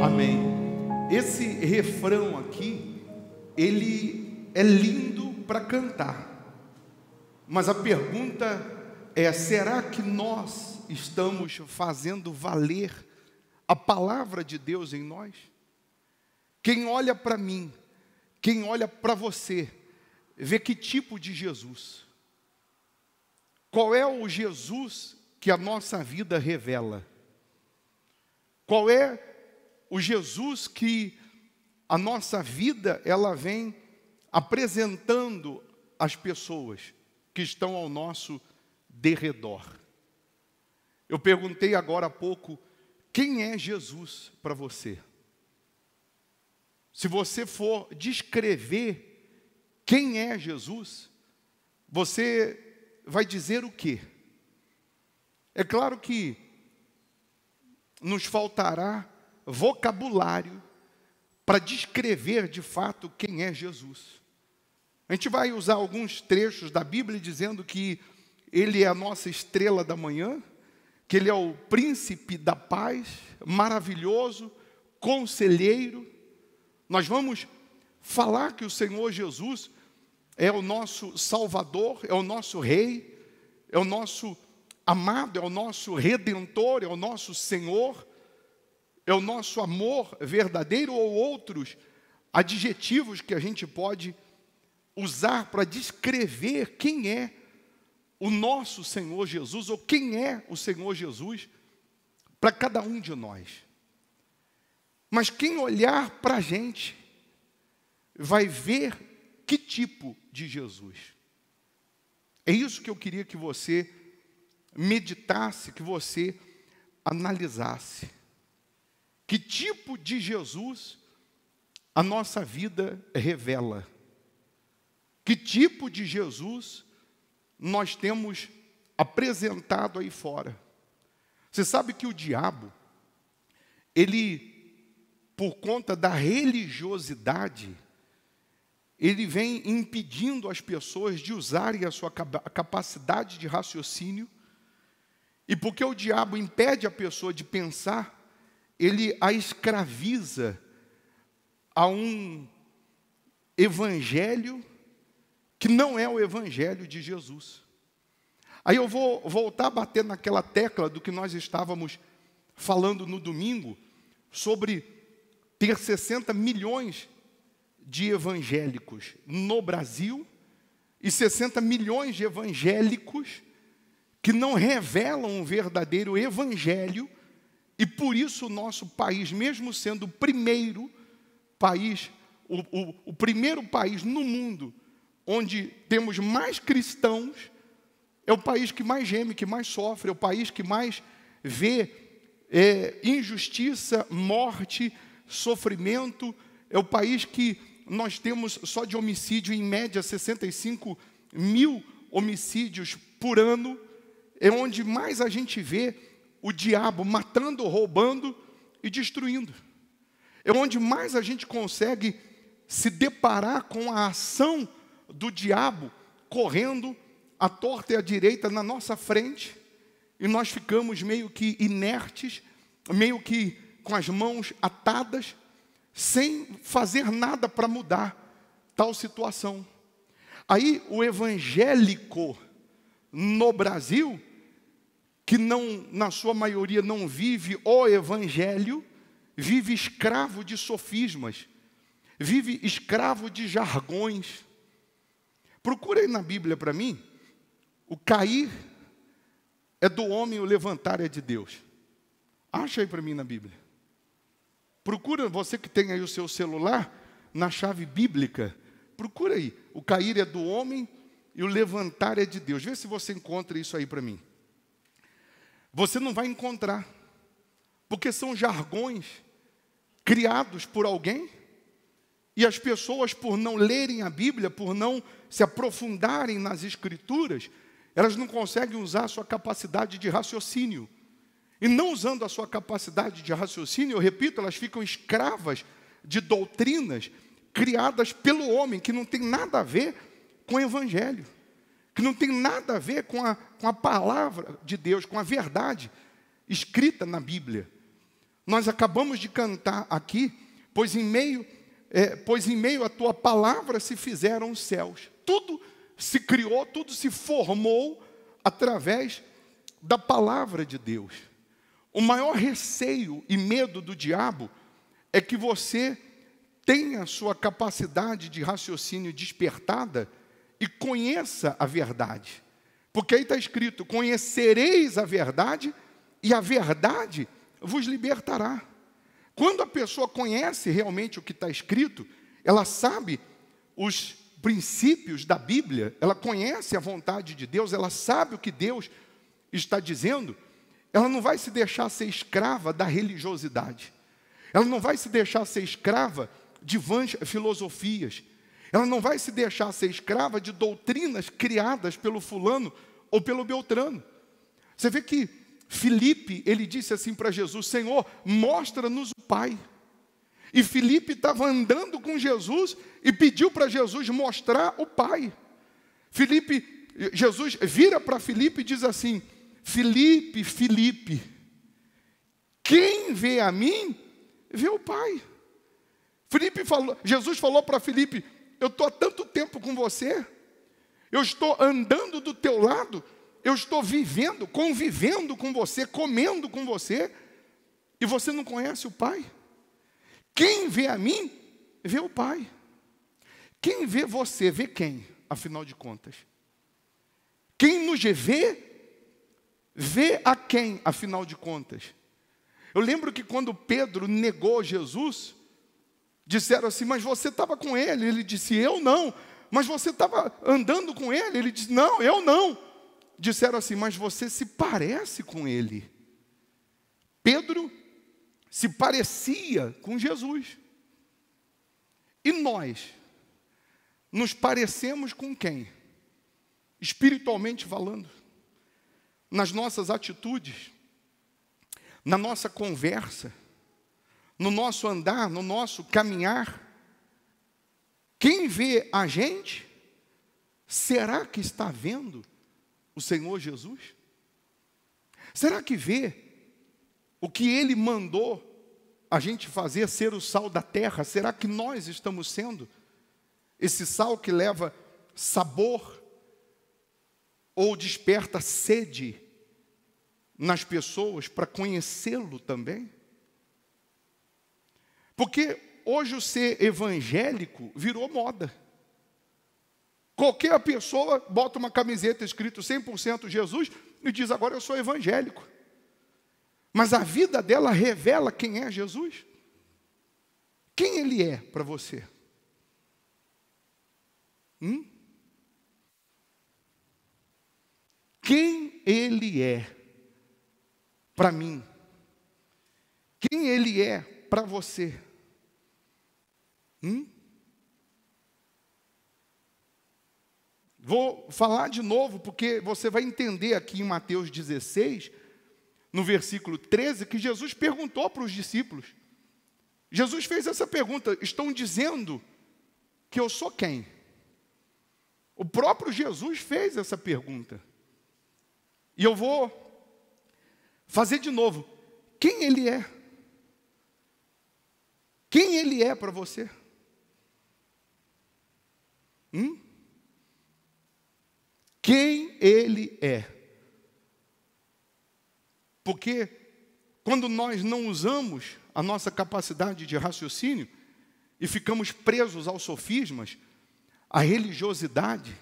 Amém. Esse refrão aqui, ele é lindo para cantar. Mas a pergunta é: será que nós estamos fazendo valer a palavra de Deus em nós? Quem olha para mim, quem olha para você, vê que tipo de Jesus? Qual é o Jesus que a nossa vida revela? Qual é o Jesus que a nossa vida ela vem apresentando às pessoas que estão ao nosso derredor? Eu perguntei agora há pouco, quem é Jesus para você? Se você for descrever quem é Jesus, você vai dizer o quê? É claro que nos faltará vocabulário para descrever de fato quem é Jesus. A gente vai usar alguns trechos da Bíblia dizendo que Ele é a nossa estrela da manhã, que Ele é o príncipe da paz, maravilhoso, conselheiro. Nós vamos falar que o Senhor Jesus é o nosso Salvador, é o nosso Rei, é o nosso amado, é o nosso Redentor, é o nosso Senhor, é o nosso amor verdadeiro, ou outros adjetivos que a gente pode usar para descrever quem é o nosso Senhor Jesus, ou quem é o Senhor Jesus para cada um de nós. Mas quem olhar para a gente vai ver que tipo de Jesus. É isso que eu queria que você meditasse, que você analisasse. Que tipo de Jesus a nossa vida revela? Que tipo de Jesus nós temos apresentado aí fora? Você sabe que o diabo, ele, por conta da religiosidade, ele vem impedindo as pessoas de usarem a sua capacidade de raciocínio. E porque o diabo impede a pessoa de pensar, ele a escraviza a um evangelho que não é o evangelho de Jesus. Aí eu vou voltar a bater naquela tecla do que nós estávamos falando no domingo, sobre ter 60 milhões de evangélicos no Brasil e 60 milhões de evangélicos que não revelam um verdadeiro evangelho. E por isso o nosso país, mesmo sendo o primeiro país, o primeiro país no mundo onde temos mais cristãos, é o país que mais geme, que mais sofre, é o país que mais vê injustiça, morte, sofrimento. É o país que nós temos só de homicídio, em média, 65 mil homicídios por ano. É onde mais a gente vê o diabo matando, roubando e destruindo. É onde mais a gente consegue se deparar com a ação do diabo correndo à torta e à direita na nossa frente, e nós ficamos meio que inertes, meio que com as mãos atadas, sem fazer nada para mudar tal situação. Aí o evangélico no Brasil, que não, na sua maioria não vive o evangelho, vive escravo de sofismas, vive escravo de jargões. Procura aí na Bíblia para mim, o cair é do homem, o levantar é de Deus. Acha aí para mim na Bíblia. Procura, você que tem aí o seu celular, na chave bíblica, procura aí, o cair é do homem e o levantar é de Deus. Vê se você encontra isso aí para mim. Você não vai encontrar, porque são jargões criados por alguém, e as pessoas, por não lerem a Bíblia, por não se aprofundarem nas Escrituras, elas não conseguem usar a sua capacidade de raciocínio. E não usando a sua capacidade de raciocínio, eu repito, elas ficam escravas de doutrinas criadas pelo homem, que não tem nada a ver com o Evangelho, que não tem nada a ver com a palavra de Deus, com a verdade escrita na Bíblia. nós acabamos de cantar aqui, pois em meio à tua palavra se fizeram os céus. Tudo se criou, tudo se formou através da palavra de Deus. O maior receio e medo do diabo é que você tenha sua capacidade de raciocínio despertada e conheça a verdade. Porque aí está escrito: conhecereis a verdade e a verdade vos libertará. Quando a pessoa conhece realmente o que está escrito, ela sabe os princípios da Bíblia, ela conhece a vontade de Deus, ela sabe o que Deus está dizendo, ela não vai se deixar ser escrava da religiosidade. Ela não vai se deixar ser escrava de vãs filosofias. Ela não vai se deixar ser escrava de doutrinas criadas pelo fulano ou pelo beltrano. Você vê que Filipe, ele disse assim para Jesus: Senhor, mostra-nos o Pai. E Filipe estava andando com Jesus e pediu para Jesus mostrar o Pai. Jesus vira para Filipe e diz assim: Filipe, Filipe, quem vê a mim, vê o Pai. Jesus falou para Filipe: eu estou há tanto tempo com você, eu estou andando do teu lado, eu estou vivendo, convivendo com você, comendo com você, e você não conhece o Pai? Quem vê a mim, vê o Pai. Quem vê você, vê quem, afinal de contas? Quem nos vê, vê a quem, afinal de contas? Eu lembro que quando Pedro negou Jesus, disseram assim: mas você estava com ele? Ele disse: eu não. Mas você estava andando com ele? Ele disse: não, eu não. Disseram assim: mas você se parece com ele. Pedro se parecia com Jesus. E nós nos parecemos com quem? Espiritualmente falando, nas nossas atitudes, na nossa conversa, no nosso andar, no nosso caminhar. Quem vê a gente, será que está vendo o Senhor Jesus? Será que vê o que Ele mandou a gente fazer, ser o sal da terra? Será que nós estamos sendo esse sal que leva sabor ou desperta sede nas pessoas para conhecê-lo também? Porque hoje o ser evangélico virou moda. Qualquer pessoa bota uma camiseta escrito 100% Jesus e diz: agora eu sou evangélico. Mas a vida dela revela quem é Jesus. Quem Ele é para você? Quem Ele é para mim? Quem Ele é para você? Vou falar de novo, porque você vai entender aqui em Mateus 16, no versículo 13, que Jesus perguntou para os discípulos. Jesus fez essa pergunta: estão dizendo que eu sou quem? O próprio Jesus fez essa pergunta. E eu vou fazer de novo. Quem Ele é? Quem Ele é para você? Quem Ele é? Porque quando nós não usamos a nossa capacidade de raciocínio e ficamos presos aos sofismas, à religiosidade,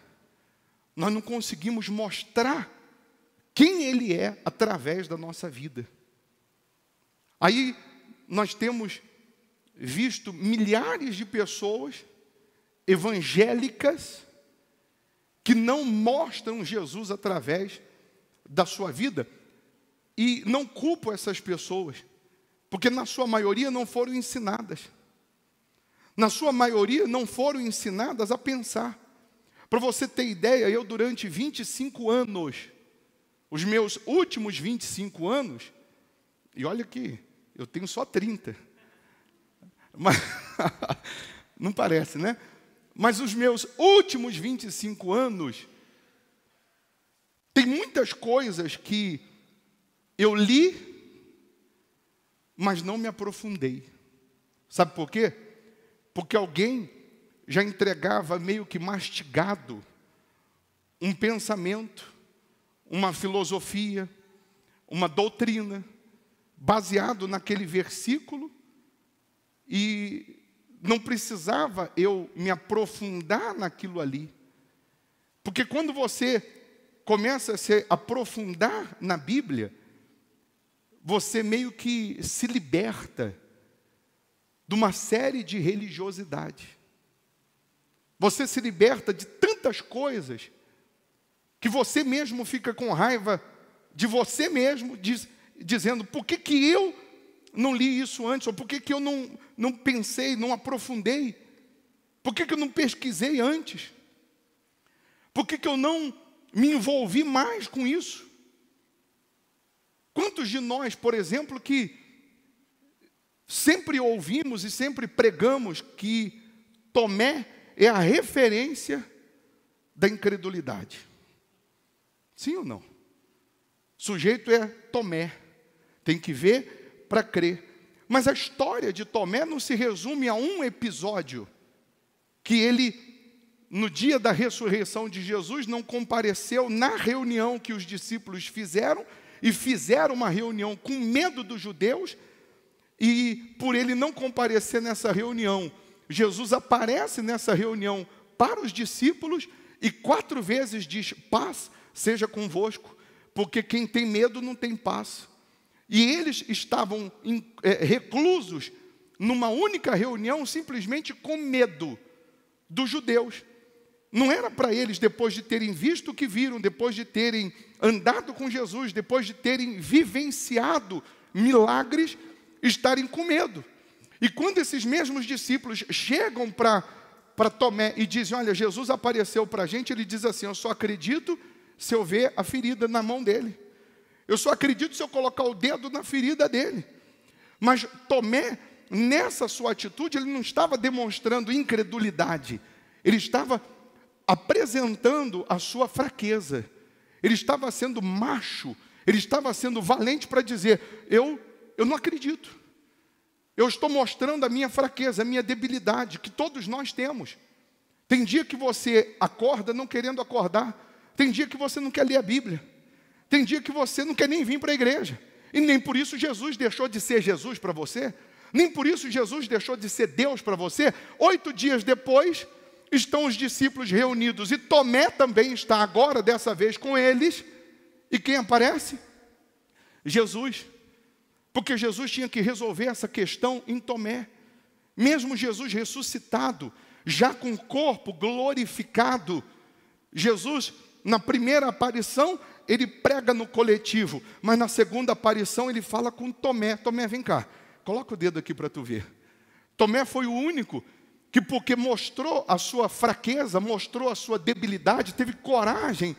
nós não conseguimos mostrar quem Ele é através da nossa vida. Aí nós temos visto milhares de pessoas evangélicas que não mostram Jesus através da sua vida. E não culpo essas pessoas, porque na sua maioria não foram ensinadas. Na sua maioria não foram ensinadas a pensar. Para você ter ideia, eu durante 25 anos, os meus últimos 25 anos, e olha que eu tenho só 30, mas, não parece, né? Mas os meus últimos 25 anos, tem muitas coisas que eu li, mas não me aprofundei. Sabe por quê? Porque alguém já entregava meio que mastigado um pensamento, uma filosofia, uma doutrina, baseado naquele versículo, e não precisava eu me aprofundar naquilo ali. Porque quando você começa a se aprofundar na Bíblia, você meio que se liberta de uma série de religiosidade. Você se liberta de tantas coisas que você mesmo fica com raiva de você mesmo, dizendo, por que eu não li isso antes? Ou por que eu não pensei, não aprofundei? Por que eu não pesquisei antes? Por que eu não me envolvi mais com isso? Quantos de nós, por exemplo, que sempre ouvimos e sempre pregamos que Tomé é a referência da incredulidade? Sim ou não? O sujeito é Tomé. Tem que ver para crer. Mas a história de Tomé não se resume a um episódio, que ele, no dia da ressurreição de Jesus, não compareceu na reunião que os discípulos fizeram, e fizeram uma reunião com medo dos judeus, e por ele não comparecer nessa reunião, Jesus aparece nessa reunião para os discípulos, e 4 vezes diz, paz seja convosco, porque quem tem medo não tem paz. E eles estavam reclusos numa única reunião, simplesmente com medo dos judeus. Não era para eles, depois de terem visto o que viram, depois de terem andado com Jesus, depois de terem vivenciado milagres, estarem com medo. E quando esses mesmos discípulos chegam para Tomé e dizem, olha, Jesus apareceu para a gente, ele diz assim, eu só acredito se eu ver a ferida na mão dele. Eu só acredito se eu colocar o dedo na ferida dele. Mas Tomé, nessa sua atitude, ele não estava demonstrando incredulidade. Ele estava apresentando a sua fraqueza. Ele estava sendo macho. Ele estava sendo valente para dizer, eu não acredito. Eu estou mostrando a minha fraqueza, a minha debilidade, que todos nós temos. Tem dia que você acorda não querendo acordar. Tem dia que você não quer ler a Bíblia. Tem dia que você não quer nem vir para a igreja. E nem por isso Jesus deixou de ser Jesus para você. Nem por isso Jesus deixou de ser Deus para você. 8 dias depois, estão os discípulos reunidos. E Tomé também está agora, dessa vez, com eles. E quem aparece? Jesus. Porque Jesus tinha que resolver essa questão em Tomé. Mesmo Jesus ressuscitado, já com o corpo glorificado, Jesus, na primeira aparição, ele prega no coletivo, mas na segunda aparição ele fala com Tomé. Tomé, vem cá, coloca o dedo aqui para tu ver. Tomé foi o único que, porque mostrou a sua fraqueza, mostrou a sua debilidade, teve coragem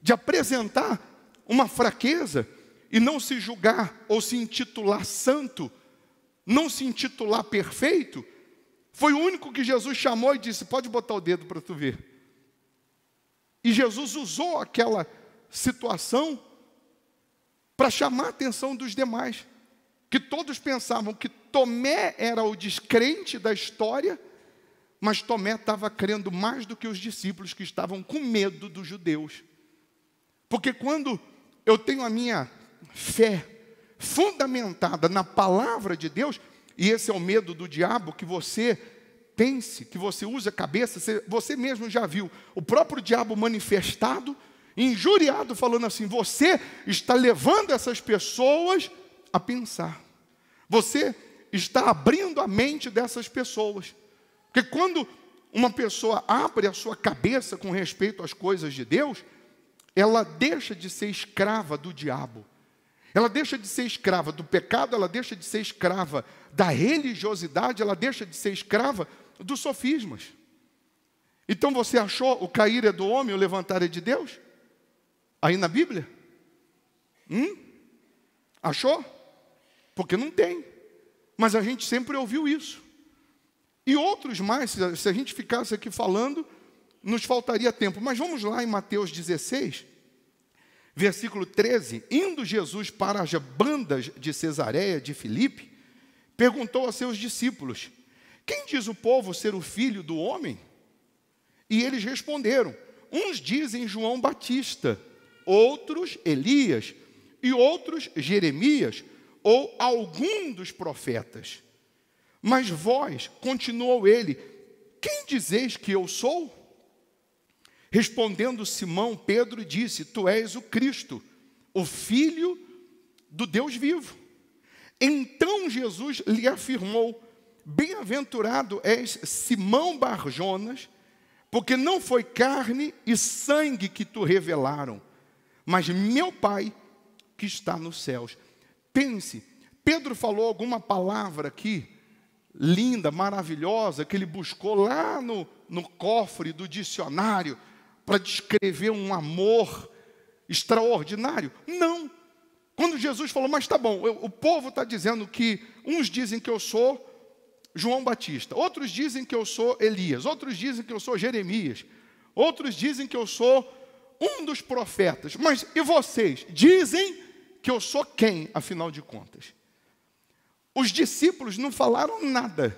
de apresentar uma fraqueza e não se julgar ou se intitular santo, não se intitular perfeito. Foi o único que Jesus chamou e disse, pode botar o dedo para tu ver. E Jesus usou aquela situação para chamar a atenção dos demais, que todos pensavam que Tomé era o descrente da história, mas Tomé estava crendo mais do que os discípulos que estavam com medo dos judeus. Porque quando eu tenho a minha fé fundamentada na palavra de Deus, e esse é o medo do diabo, que você pense, que você use a cabeça, você mesmo já viu o próprio diabo manifestado, injuriado, falando assim, você está levando essas pessoas a pensar. Você está abrindo a mente dessas pessoas. Porque quando uma pessoa abre a sua cabeça com respeito às coisas de Deus, ela deixa de ser escrava do diabo. Ela deixa de ser escrava do pecado, ela deixa de ser escrava da religiosidade, ela deixa de ser escrava dos sofismas. Então você achou o cair é do homem, o levantar é de Deus? Aí na Bíblia? Achou? Porque não tem. Mas a gente sempre ouviu isso. E outros mais, se a gente ficasse aqui falando, nos faltaria tempo. Mas vamos lá em Mateus 16, versículo 13. Indo Jesus para as bandas de Cesareia de Filipe, perguntou a seus discípulos: quem diz o povo ser o filho do homem? E eles responderam: uns dizem João Batista, outros Elias, e outros Jeremias, ou algum dos profetas. Mas vós, continuou ele, quem dizeis que eu sou? Respondendo Simão, Pedro disse: tu és o Cristo, o Filho do Deus vivo. Então Jesus lhe afirmou: bem-aventurado és Simão Barjonas, porque não foi carne e sangue que te revelaram, mas meu Pai que está nos céus. Pense, Pedro falou alguma palavra aqui, linda, maravilhosa, que ele buscou lá no cofre do dicionário, para descrever um amor extraordinário? Não. Quando Jesus falou: mas tá bom, o povo está dizendo que uns dizem que eu sou João Batista, outros dizem que eu sou Elias, outros dizem que eu sou Jeremias, outros dizem que eu sou um dos profetas, mas e vocês? Dizem que eu sou quem, afinal de contas? Os discípulos não falaram nada.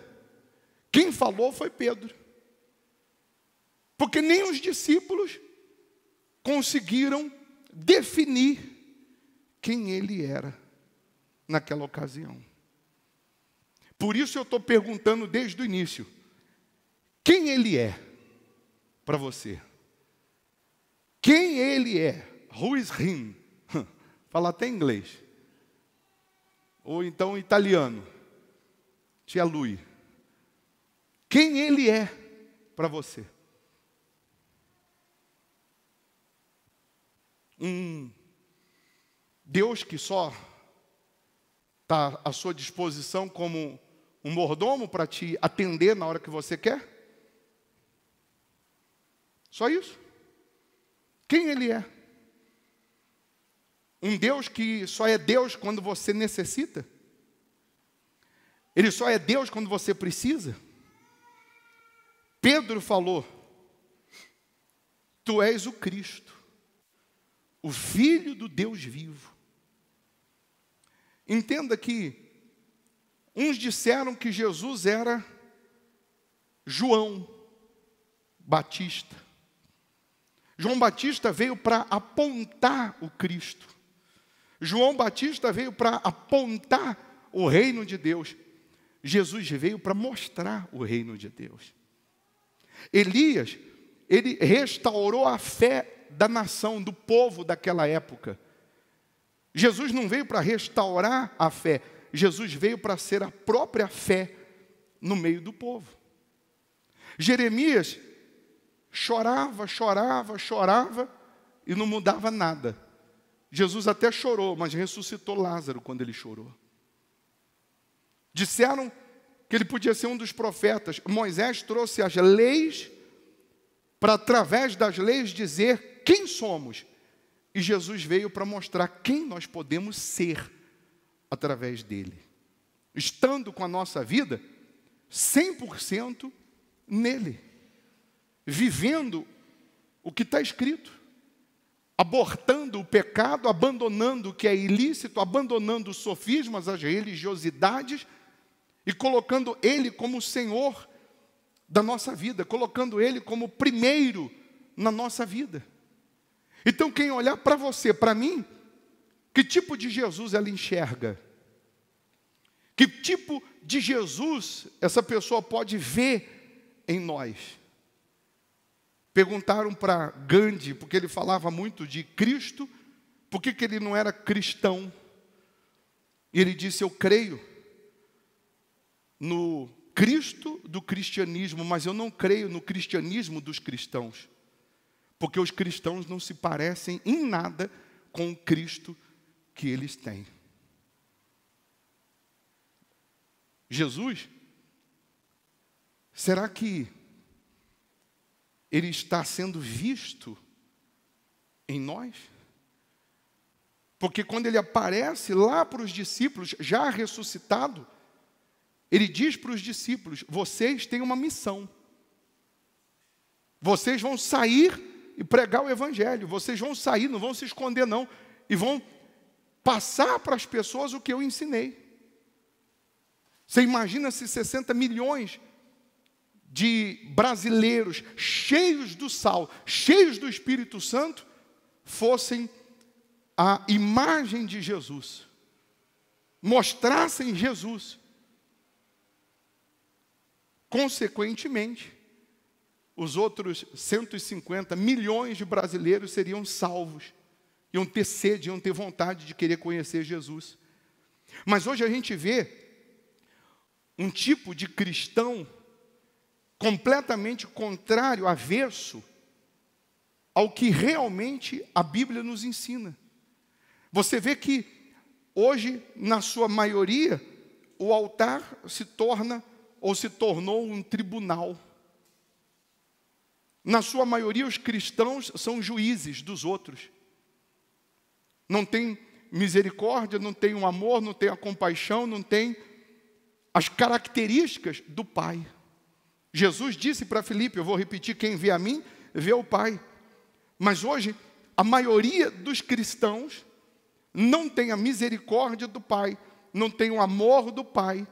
Quem falou foi Pedro. Porque nem os discípulos conseguiram definir quem ele era naquela ocasião. Por isso eu estou perguntando desde o início: quem ele é para você? Quem ele é? Who is him? Fala até inglês. Ou então italiano. Tia Lui. Quem ele é para você? Um Deus que só está à sua disposição como um mordomo para te atender na hora que você quer? Só isso? Quem ele é? Um Deus que só é Deus quando você necessita? Ele só é Deus quando você precisa? Pedro falou: tu és o Cristo, o Filho do Deus vivo. Entenda que uns disseram que Jesus era João Batista. João Batista veio para apontar o Cristo. João Batista veio para apontar o reino de Deus. Jesus veio para mostrar o reino de Deus. Elias, ele restaurou a fé da nação, do povo daquela época. Jesus não veio para restaurar a fé. Jesus veio para ser a própria fé no meio do povo. Jeremias chorava e não mudava nada. Jesus até chorou, mas ressuscitou Lázaro quando ele chorou. Disseram que ele podia ser um dos profetas. Moisés trouxe as leis para, através das leis, dizer quem somos. E Jesus veio para mostrar quem nós podemos ser através dele. Estando com a nossa vida 100% nele. Vivendo o que está escrito. Abortando o pecado, abandonando o que é ilícito, abandonando os sofismas, as religiosidades, e colocando Ele como o Senhor da nossa vida, colocando Ele como primeiro na nossa vida. Então, quem olhar para você, para mim, que tipo de Jesus ela enxerga? Que tipo de Jesus essa pessoa pode ver em nós? Perguntaram para Gandhi, porque ele falava muito de Cristo, por que ele não era cristão? E ele disse: eu creio no Cristo do cristianismo, mas eu não creio no cristianismo dos cristãos, porque os cristãos não se parecem em nada com o Cristo que eles têm. Jesus, será que Ele está sendo visto em nós? Porque quando Ele aparece lá para os discípulos, já ressuscitado, Ele diz para os discípulos: vocês têm uma missão. Vocês vão sair e pregar o Evangelho. Vocês vão sair, não vão se esconder não. E vão passar para as pessoas o que eu ensinei. Você imagina se 60 milhões de brasileiros cheios do sal, cheios do Espírito Santo, fossem a imagem de Jesus, mostrassem Jesus. Consequentemente, os outros 150 milhões de brasileiros seriam salvos, iam ter sede, iam ter vontade de querer conhecer Jesus. Mas hoje a gente vê um tipo de cristão completamente contrário, avesso ao que realmente a Bíblia nos ensina. Você vê que hoje, na sua maioria, o altar se torna ou se tornou um tribunal. Na sua maioria, os cristãos são juízes dos outros. Não tem misericórdia, não tem o amor, não tem a compaixão, não tem as características do Pai. Jesus disse para Filipe, eu vou repetir, quem vê a mim, vê o Pai. Mas hoje, a maioria dos cristãos não tem a misericórdia do Pai, não tem o amor do Pai,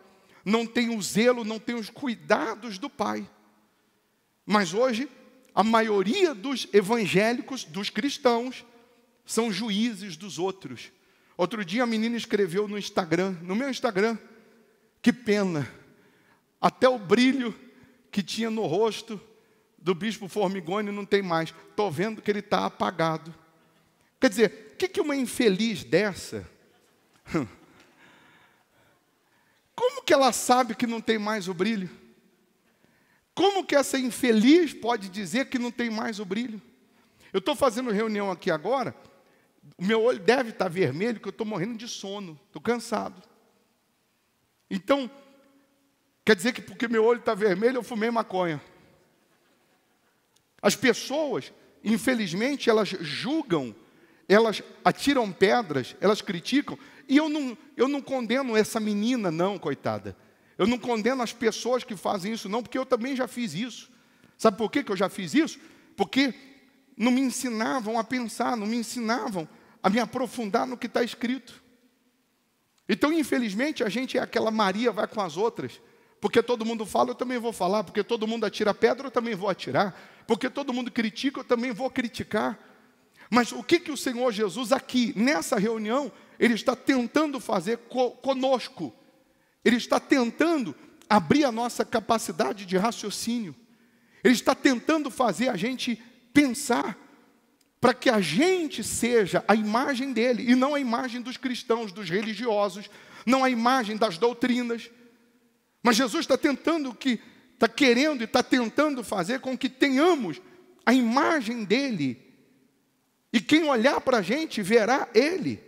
não tem o zelo, não tem os cuidados do Pai. Mas hoje, a maioria dos evangélicos, dos cristãos, são juízes dos outros. Outro dia a menina escreveu no Instagram, no meu Instagram, que pena, até o brilho que tinha no rosto do bispo Formigoni não tem mais. Estou vendo que ele está apagado. Quer dizer, o que uma infeliz dessa... Como que ela sabe que não tem mais o brilho? Como que essa infeliz pode dizer que não tem mais o brilho? Eu estou fazendo reunião aqui agora, o meu olho deve estar vermelho, porque eu estou morrendo de sono, estou cansado. Então, quer dizer que porque meu olho está vermelho, eu fumei maconha. As pessoas, infelizmente, elas julgam, elas atiram pedras, elas criticam, e eu não condeno essa menina não, coitada. Eu não condeno as pessoas que fazem isso não, porque eu também já fiz isso. Sabe por que eu já fiz isso? Porque não me ensinavam a pensar, não me ensinavam a me aprofundar no que está escrito. Então, infelizmente, a gente é aquela Maria vai com as outras. Porque todo mundo fala, eu também vou falar. Porque todo mundo atira pedra, eu também vou atirar. Porque todo mundo critica, eu também vou criticar. Mas o que o Senhor Jesus aqui, nessa reunião, Ele está tentando fazer conosco? Ele está tentando abrir a nossa capacidade de raciocínio. Ele está tentando fazer a gente pensar para que a gente seja a imagem dele, e não a imagem dos cristãos, dos religiosos, não a imagem das doutrinas. Mas Jesus está querendo e está tentando fazer com que tenhamos a imagem dele. E quem olhar para a gente verá ele.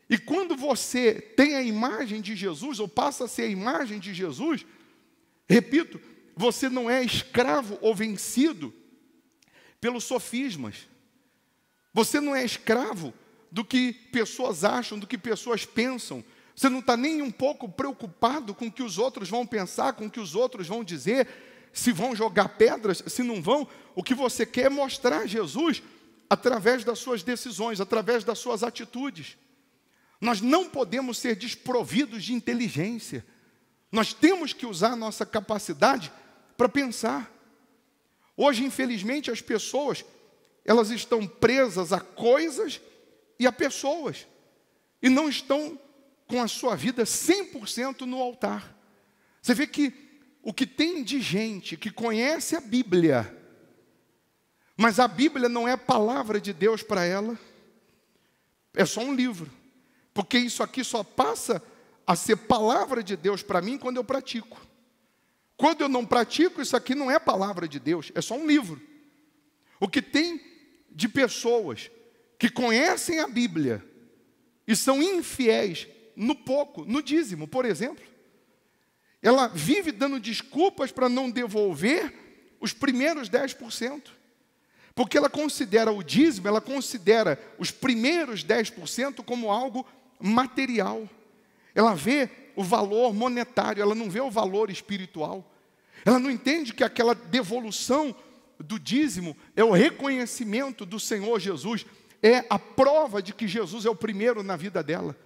E quando você tem a imagem de Jesus, ou passa a ser a imagem de Jesus, repito, você não é escravo ou vencido pelos sofismas. Você não é escravo do que pessoas acham, do que pessoas pensam. Você não está nem um pouco preocupado com o que os outros vão pensar, com o que os outros vão dizer, se vão jogar pedras, se não vão. O que você quer é mostrar Jesus através das suas decisões, através das suas atitudes. Nós não podemos ser desprovidos de inteligência. Nós temos que usar a nossa capacidade para pensar. Hoje, infelizmente, as pessoas, elas estão presas a coisas e a pessoas, e não estão com a sua vida 100% no altar. Você vê que o que tem de gente que conhece a Bíblia, mas a Bíblia não é a palavra de Deus para ela, é só um livro, porque isso aqui só passa a ser palavra de Deus para mim quando eu pratico. Quando eu não pratico, isso aqui não é palavra de Deus, é só um livro. O que tem de pessoas que conhecem a Bíblia e são infiéis no pouco, no dízimo, por exemplo. Ela vive dando desculpas para não devolver os primeiros 10%. Porque ela considera o dízimo, ela considera os primeiros 10% como algo material. Ela vê o valor monetário, ela não vê o valor espiritual. Ela não entende que aquela devolução do dízimo é o reconhecimento do Senhor Jesus, é a prova de que Jesus é o primeiro na vida dela.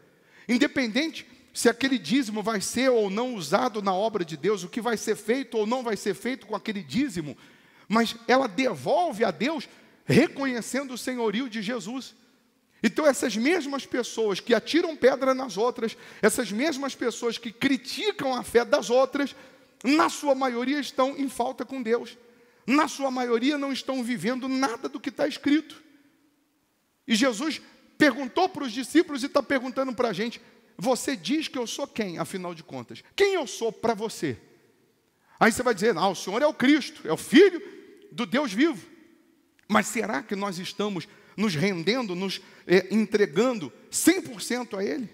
Independente se aquele dízimo vai ser ou não usado na obra de Deus, o que vai ser feito ou não vai ser feito com aquele dízimo, mas ela devolve a Deus reconhecendo o senhorio de Jesus. Então essas mesmas pessoas que atiram pedra nas outras, essas mesmas pessoas que criticam a fé das outras, na sua maioria estão em falta com Deus. Na sua maioria não estão vivendo nada do que está escrito. E Jesus perguntou para os discípulos e está perguntando para a gente: você diz que eu sou quem, afinal de contas? Quem eu sou para você? Aí você vai dizer: não, o Senhor é o Cristo, é o Filho do Deus vivo. Mas será que nós estamos nos rendendo, nos entregando 100% a Ele?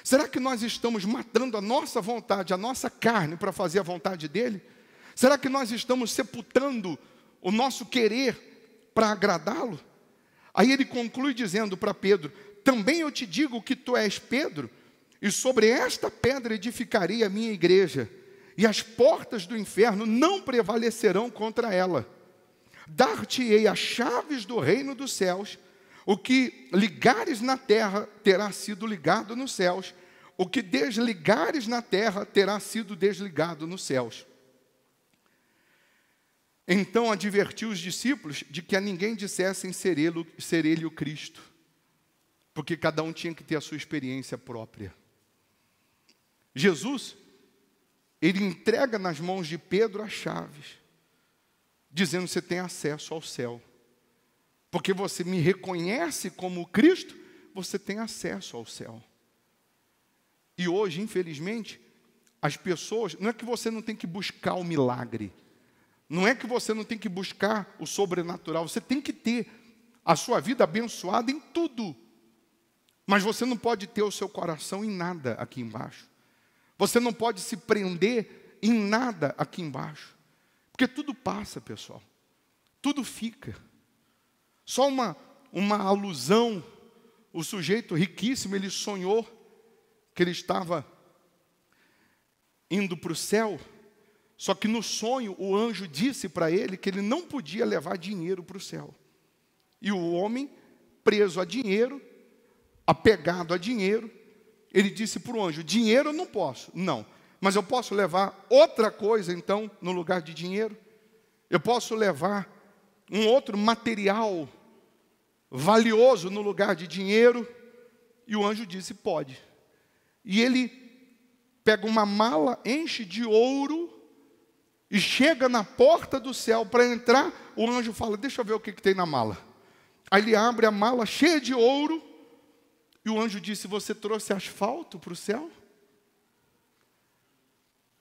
Será que nós estamos matando a nossa vontade, a nossa carne, para fazer a vontade dEle? Será que nós estamos sepultando o nosso querer para agradá-lo? Aí ele conclui dizendo para Pedro: também eu te digo que tu és Pedro, e sobre esta pedra edificarei a minha igreja, e as portas do inferno não prevalecerão contra ela. Dar-te-ei as chaves do reino dos céus. O que ligares na terra terá sido ligado nos céus. O que desligares na terra terá sido desligado nos céus. Então advertiu os discípulos de que a ninguém dissessem ser ele o Cristo, porque cada um tinha que ter a sua experiência própria. Jesus, ele entrega nas mãos de Pedro as chaves, dizendo: você tem acesso ao céu. Porque você me reconhece como Cristo, você tem acesso ao céu. E hoje, infelizmente, as pessoas, não é que você não tem que buscar o milagre, não é que você não tem que buscar o sobrenatural, você tem que ter a sua vida abençoada em tudo. Mas você não pode ter o seu coração em nada aqui embaixo. Você não pode se prender em nada aqui embaixo. Porque tudo passa, pessoal. Tudo fica. Só uma alusão: o sujeito riquíssimo, ele sonhou que ele estava indo para o céu, só que no sonho o anjo disse para ele que ele não podia levar dinheiro para o céu. E o homem, preso a dinheiro, apegado a dinheiro, ele disse para o anjo: dinheiro eu não posso. Não, mas eu posso levar outra coisa então no lugar de dinheiro? Eu posso levar um outro material valioso no lugar de dinheiro? E o anjo disse: pode. E ele pega uma mala, enche de ouro e chega na porta do céu para entrar. O anjo fala: deixa eu ver o que tem na mala. Aí ele abre a mala cheia de ouro e o anjo disse: você trouxe asfalto para o céu?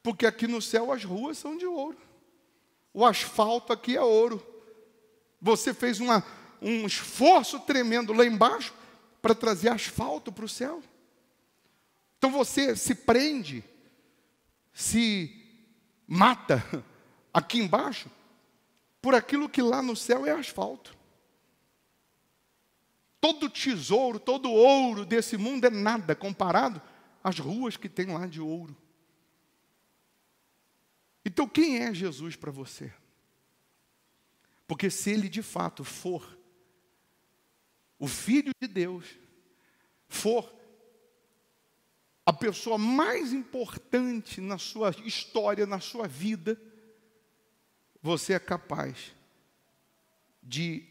Porque aqui no céu as ruas são de ouro. O asfalto aqui é ouro. Você fez um esforço tremendo lá embaixo para trazer asfalto para o céu. Então você se prende, se mata aqui embaixo por aquilo que lá no céu é asfalto. Todo tesouro, todo ouro desse mundo é nada comparado às ruas que tem lá de ouro. Então quem é Jesus para você? Porque se Ele de fato for o Filho de Deus, for a pessoa mais importante na sua história, na sua vida, você é capaz de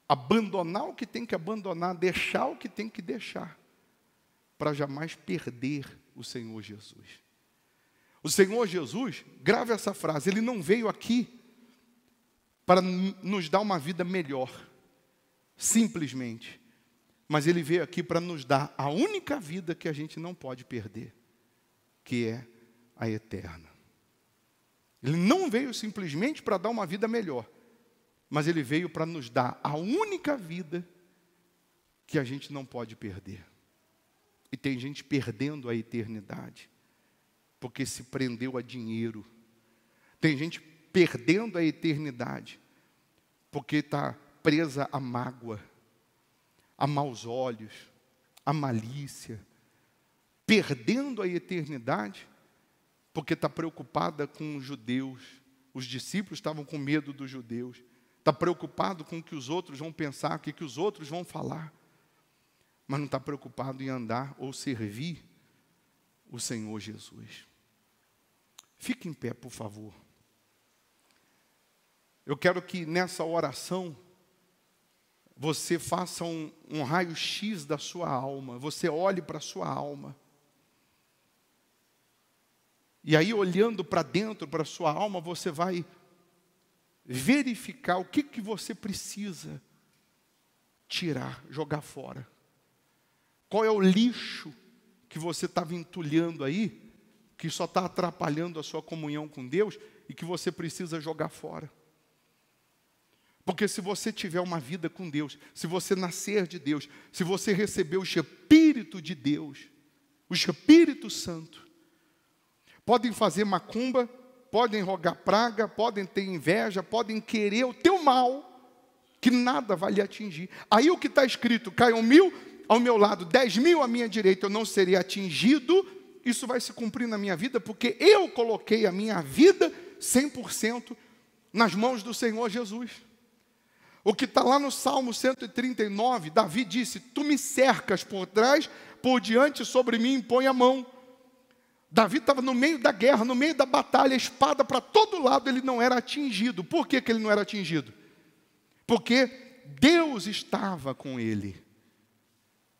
abandonar o que tem que abandonar, deixar o que tem que deixar, para jamais perder o Senhor Jesus. O Senhor Jesus, grave essa frase, Ele não veio aqui para nos dar uma vida melhor, simplesmente. Mas Ele veio aqui para nos dar a única vida que a gente não pode perder, que é a eterna. Ele não veio simplesmente para dar uma vida melhor, mas Ele veio para nos dar a única vida que a gente não pode perder. E tem gente perdendo a eternidade, porque se prendeu a dinheiro. Tem gente perdendo a eternidade, porque está presa à mágoa, a maus olhos, a malícia. Perdendo a eternidade, porque está preocupada com os judeus. Os discípulos estavam com medo dos judeus. Está preocupado com o que os outros vão pensar, o que os outros vão falar. Mas não está preocupado em andar ou servir o Senhor Jesus. Fique em pé, por favor. Eu quero que nessa oração você faça um raio-x da sua alma. Você olhe para a sua alma. E aí, olhando para dentro, para a sua alma, você vai verificar o que você precisa tirar, jogar fora. Qual é o lixo que você estava entulhando aí, que só está atrapalhando a sua comunhão com Deus e que você precisa jogar fora. Porque se você tiver uma vida com Deus, se você nascer de Deus, se você receber o Espírito de Deus, o Espírito Santo, podem fazer macumba, podem rogar praga, podem ter inveja, podem querer o teu mal, que nada vai lhe atingir. Aí o que está escrito, caiam 1000 ao meu lado, 10.000 à minha direita, eu não serei atingido. Isso vai se cumprir na minha vida, porque eu coloquei a minha vida 100% nas mãos do Senhor Jesus. O que está lá no Salmo 139, Davi disse, tu me cercas por trás, por diante, sobre mim põe a mão. Davi estava no meio da guerra, no meio da batalha, espada para todo lado, ele não era atingido. Por que ele não era atingido? Porque Deus estava com ele.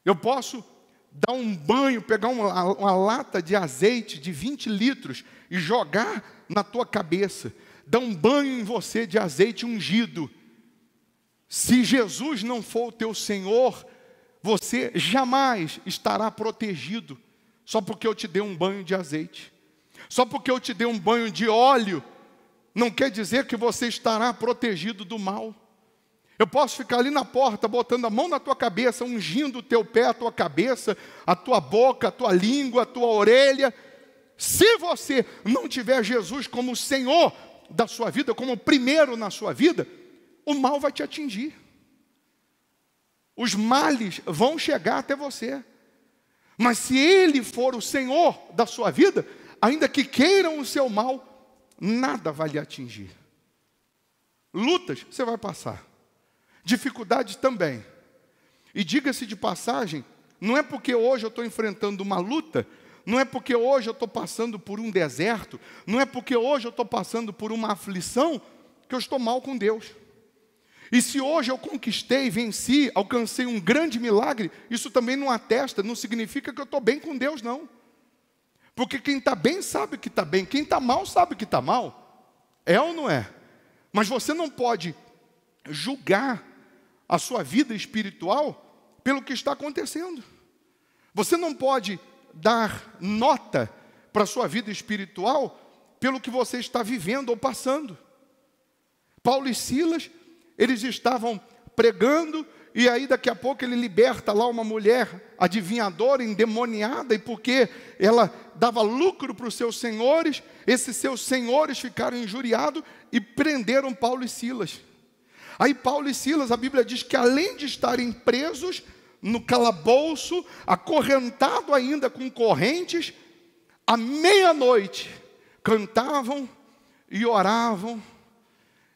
Eu posso dar um banho, pegar uma lata de azeite de 20 litros e jogar na tua cabeça. Dar um banho em você de azeite ungido. Se Jesus não for o teu Senhor, você jamais estará protegido. Só porque eu te dei um banho de azeite. Só porque eu te dei um banho de óleo, não quer dizer que você estará protegido do mal. Eu posso ficar ali na porta, botando a mão na tua cabeça, ungindo o teu pé, a tua cabeça, a tua boca, a tua língua, a tua orelha. Se você não tiver Jesus como Senhor da sua vida, como primeiro na sua vida, o mal vai te atingir. Os males vão chegar até você. Mas se Ele for o Senhor da sua vida, ainda que queiram o seu mal, nada vai lhe atingir. Lutas você vai passar. Dificuldades também. E diga-se de passagem, não é porque hoje eu estou enfrentando uma luta, não é porque hoje eu estou passando por um deserto, não é porque hoje eu estou passando por uma aflição, que eu estou mal com Deus. E se hoje eu conquistei, venci, alcancei um grande milagre, isso também não atesta, não significa que eu estou bem com Deus, não. Porque quem está bem sabe que está bem, quem está mal sabe que está mal. É ou não é? Mas você não pode julgar a sua vida espiritual pelo que está acontecendo. Você não pode dar nota para a sua vida espiritual pelo que você está vivendo ou passando. Paulo e Silas, eles estavam pregando, e aí daqui a pouco ele liberta lá uma mulher adivinhadora, endemoniada, e porque ela dava lucro para os seus senhores, esses seus senhores ficaram injuriados e prenderam Paulo e Silas. Aí Paulo e Silas, a Bíblia diz que além de estarem presos no calabouço, acorrentado ainda com correntes, à meia-noite cantavam e oravam,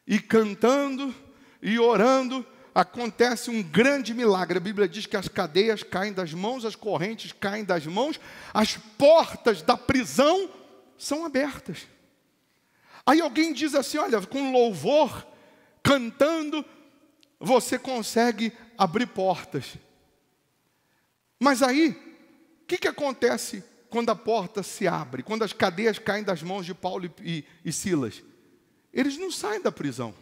e cantando e orando, acontece um grande milagre. A Bíblia diz que as cadeias caem das mãos, as correntes caem das mãos, as portas da prisão são abertas. Aí alguém diz assim, olha, com louvor, cantando, você consegue abrir portas. Mas aí, o que acontece quando a porta se abre? Quando as cadeias caem das mãos de Paulo e Silas? Eles não saem da prisão.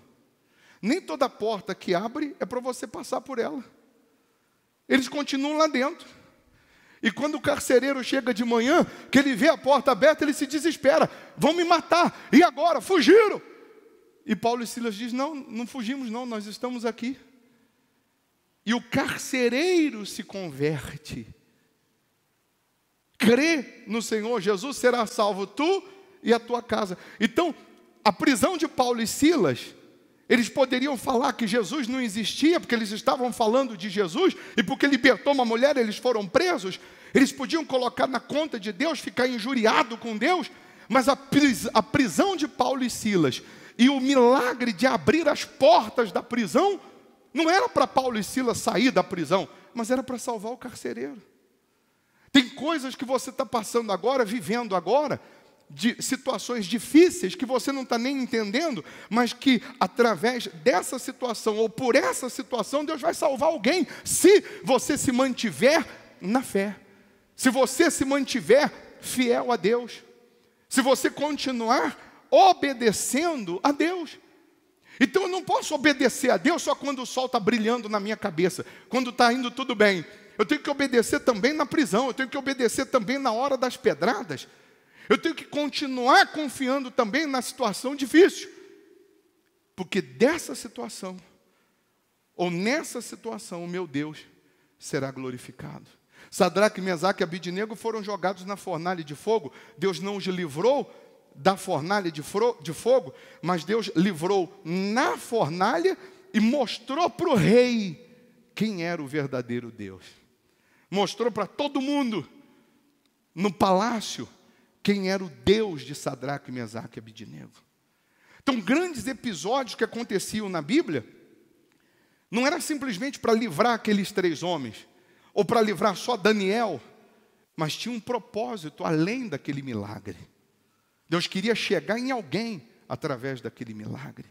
Nem toda porta que abre é para você passar por ela. Eles continuam lá dentro. E quando o carcereiro chega de manhã, que ele vê a porta aberta, ele se desespera. Vão me matar. E agora? Fugiram. E Paulo e Silas dizem, não, não fugimos não, nós estamos aqui. E o carcereiro se converte. Crê no Senhor Jesus, será salvo tu e a tua casa. Então, a prisão de Paulo e Silas, eles poderiam falar que Jesus não existia, porque eles estavam falando de Jesus, e porque libertou uma mulher, eles foram presos. Eles podiam colocar na conta de Deus, ficar injuriado com Deus, mas a prisão de Paulo e Silas, e o milagre de abrir as portas da prisão, não era para Paulo e Silas sair da prisão, mas era para salvar o carcereiro. Tem coisas que você está passando agora, vivendo agora, de situações difíceis que você não está nem entendendo, mas que através dessa situação, ou por essa situação, Deus vai salvar alguém, se você se mantiver na fé, se você se mantiver fiel a Deus, se você continuar obedecendo a Deus. Então eu não posso obedecer a Deus só quando o sol está brilhando na minha cabeça, quando está indo tudo bem. Eu tenho que obedecer também na prisão, eu tenho que obedecer também na hora das pedradas. Eu tenho que continuar confiando também na situação difícil. Porque dessa situação, ou nessa situação, o meu Deus será glorificado. Sadraque, Mesaque e Abidnego foram jogados na fornalha de fogo. Deus não os livrou da fornalha de fogo, mas Deus livrou na fornalha e mostrou para o rei quem era o verdadeiro Deus. Mostrou para todo mundo no palácio quem era o Deus de Sadraque, Mesaque e Abidnego. Então, grandes episódios que aconteciam na Bíblia não era simplesmente para livrar aqueles 3 homens, ou para livrar só Daniel, mas tinha um propósito além daquele milagre. Deus queria chegar em alguém através daquele milagre.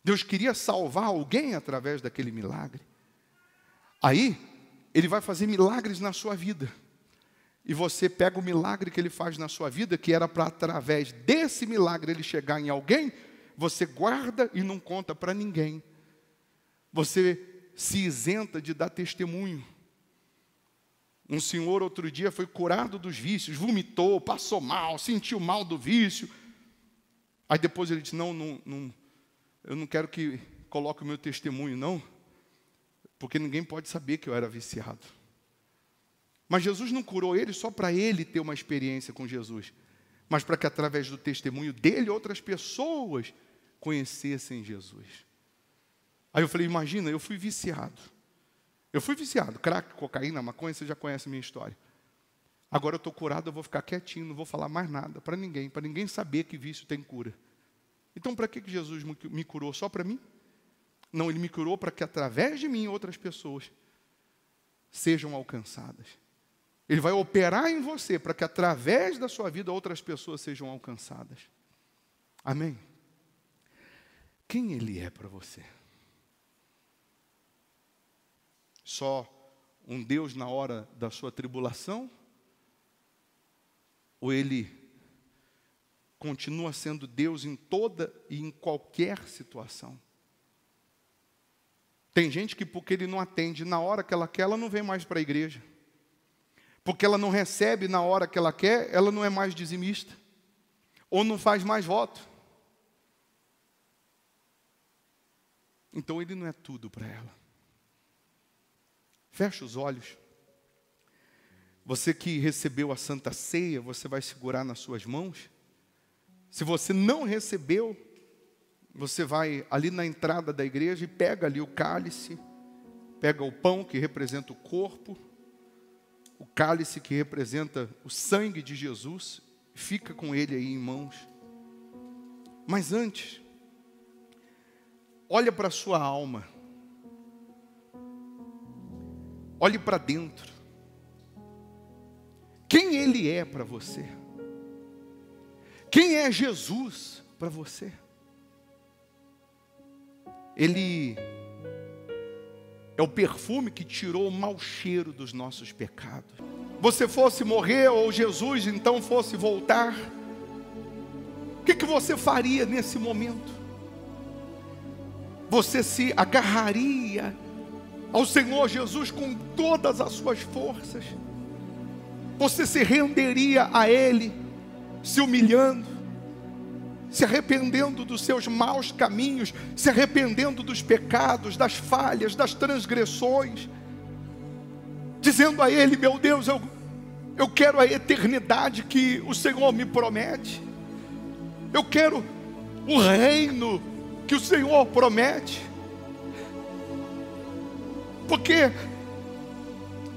Deus queria salvar alguém através daquele milagre. Aí, Ele vai fazer milagres na sua vida. E você pega o milagre que Ele faz na sua vida, que era para através desse milagre Ele chegar em alguém, você guarda e não conta para ninguém. Você se isenta de dar testemunho. Um senhor outro dia foi curado dos vícios, vomitou, passou mal, sentiu mal do vício. Aí depois ele disse, não, eu não quero que coloque o meu testemunho, não, porque ninguém pode saber que eu era viciado. Mas Jesus não curou ele só para ele ter uma experiência com Jesus, mas para que através do testemunho dele, outras pessoas conhecessem Jesus. Aí eu falei, imagina, eu fui viciado. Crack, cocaína, maconha, você já conhece a minha história. Agora eu estou curado, eu vou ficar quietinho, não vou falar mais nada para ninguém saber que vício tem cura. Então para que Jesus me curou? Só para mim? Não, Ele me curou para que através de mim outras pessoas sejam alcançadas. Ele vai operar em você para que através da sua vida outras pessoas sejam alcançadas. Amém? Quem Ele é para você? Só um Deus na hora da sua tribulação? Ou Ele continua sendo Deus em toda e em qualquer situação? Tem gente que porque Ele não atende na hora que ela quer, ela não vem mais para a igreja. Porque ela não recebe na hora que ela quer, ela não é mais dizimista. Ou não faz mais voto. Então Ele não é tudo para ela. Feche os olhos. Você que recebeu a Santa Ceia, você vai segurar nas suas mãos. Se você não recebeu, você vai ali na entrada da igreja e pega ali o cálice, pega o pão que representa o corpo, o cálice que representa o sangue de Jesus, fica com ele aí em mãos. Mas antes, olha para a sua alma. Olhe para dentro. Quem Ele é para você? Quem é Jesus para você? Ele é o perfume que tirou o mau cheiro dos nossos pecados. Você fosse morrer ou Jesus então fosse voltar, o que você faria nesse momento? Você se agarraria ao Senhor Jesus com todas as suas forças? Você se renderia a Ele, se humilhando, se arrependendo dos seus maus caminhos, se arrependendo dos pecados, das falhas, das transgressões, dizendo a Ele, meu Deus, eu quero a eternidade que o Senhor me promete, eu quero o reino que o Senhor promete, porque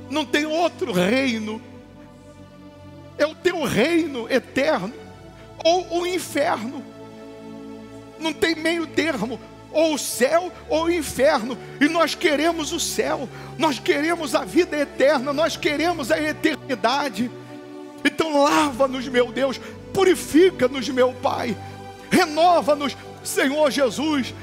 não tem outro reino, é o teu reino eterno, ou o inferno, não tem meio termo, ou o céu ou o inferno, e nós queremos o céu, nós queremos a vida eterna, nós queremos a eternidade. Então lava-nos, meu Deus, purifica-nos, meu Pai, renova-nos, Senhor Jesus,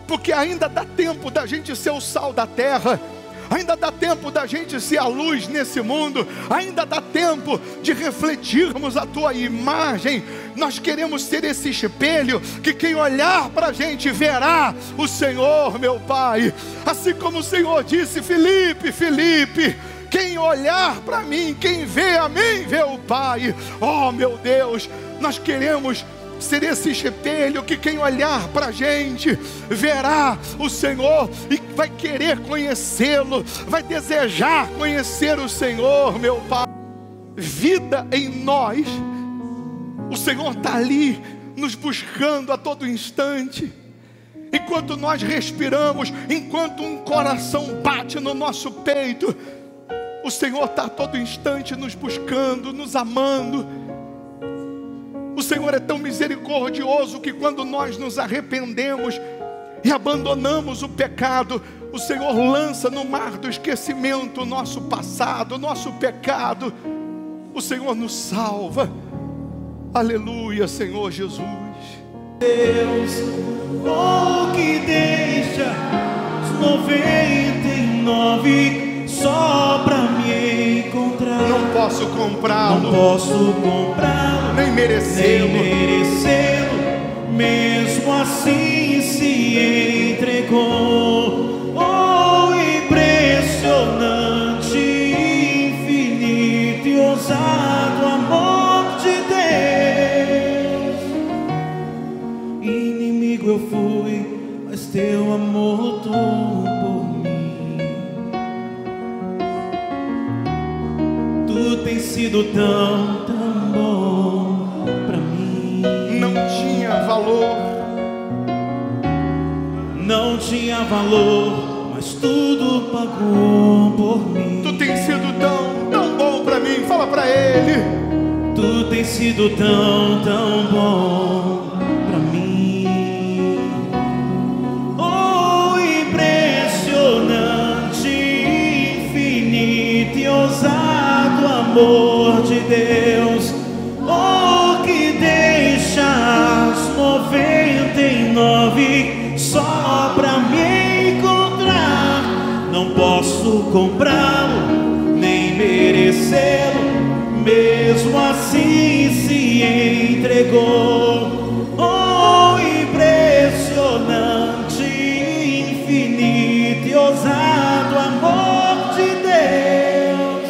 porque ainda dá tempo da gente ser o sal da terra, ainda dá tempo da gente ser a luz nesse mundo, ainda dá tempo de refletirmos a Tua imagem. Nós queremos ser esse espelho que quem olhar para a gente verá o Senhor, meu Pai. Assim como o Senhor disse: Filipe, quem olhar para mim, quem vê a mim, vê o Pai. Oh, meu Deus, nós queremos ser esse espelho que quem olhar para a gente verá o Senhor e vai querer conhecê-lo, vai desejar conhecer o Senhor, meu Pai. Vida em nós, o Senhor está ali nos buscando a todo instante. Enquanto nós respiramos, enquanto um coração bate no nosso peito, o Senhor está a todo instante nos buscando, nos amando. O Senhor é tão misericordioso que quando nós nos arrependemos e abandonamos o pecado, o Senhor lança no mar do esquecimento o nosso passado, o nosso pecado. O Senhor nos salva. Aleluia, Senhor Jesus. Deus, oh, que deixa os 99 só pra me encontrar. Não posso comprá-lo, não posso comprá-lo, nem merecê-lo, mesmo assim se entregou. Oh, impressionante, infinito e ousado amor de Deus. Inimigo eu fui, mas teu amor lutou por mim. Tu tens sido tão bom pra mim. Não tinha valor, não tinha valor, mas tudo pagou por mim. Tu tens sido tão bom pra mim. Fala pra Ele. Tu tens sido tão bom pra mim. Oh, impressionante, infinito e ousado amor de Deus. Oh, que deixa as 99 só pra me encontrar. Não posso comprá-lo, nem merecê-lo, mesmo assim se entregou. Oh, impressionante, infinito e ousado amor de Deus.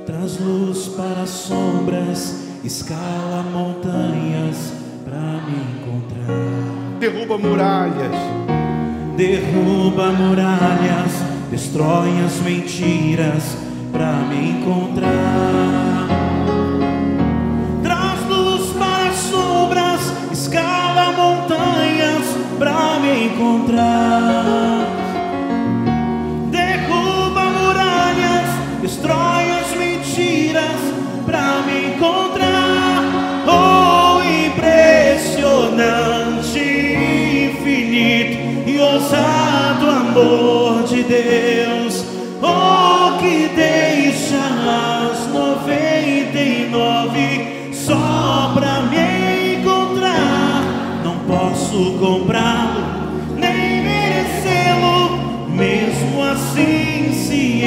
Traz luz para as sombras, escala montanhas pra me encontrar. Derruba muralhas, derruba muralhas, destrói as mentiras pra me encontrar. Traz luz para as sombras, escala montanhas pra me encontrar. Derruba muralhas, destrói as mentiras pra me encontrar. Oh, impressionante, infinito e ousado amor de Deus. Oh, que deixa as 99 só pra me encontrar. Não posso comprá-lo, nem merecê-lo, mesmo assim se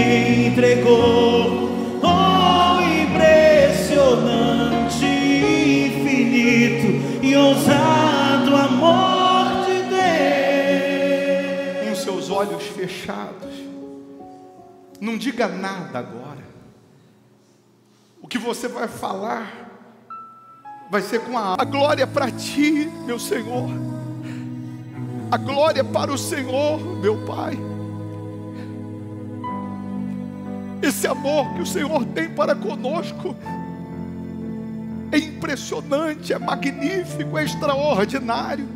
entregou. Oh, impressionante, infinito e ousado amor de Deus. com seus olhos fechados, não diga nada agora. O que você vai falar vai ser com a glória para ti, meu Senhor. A glória para o Senhor, meu Pai. Esse amor que o Senhor tem para conosco é impressionante, é magnífico, é extraordinário.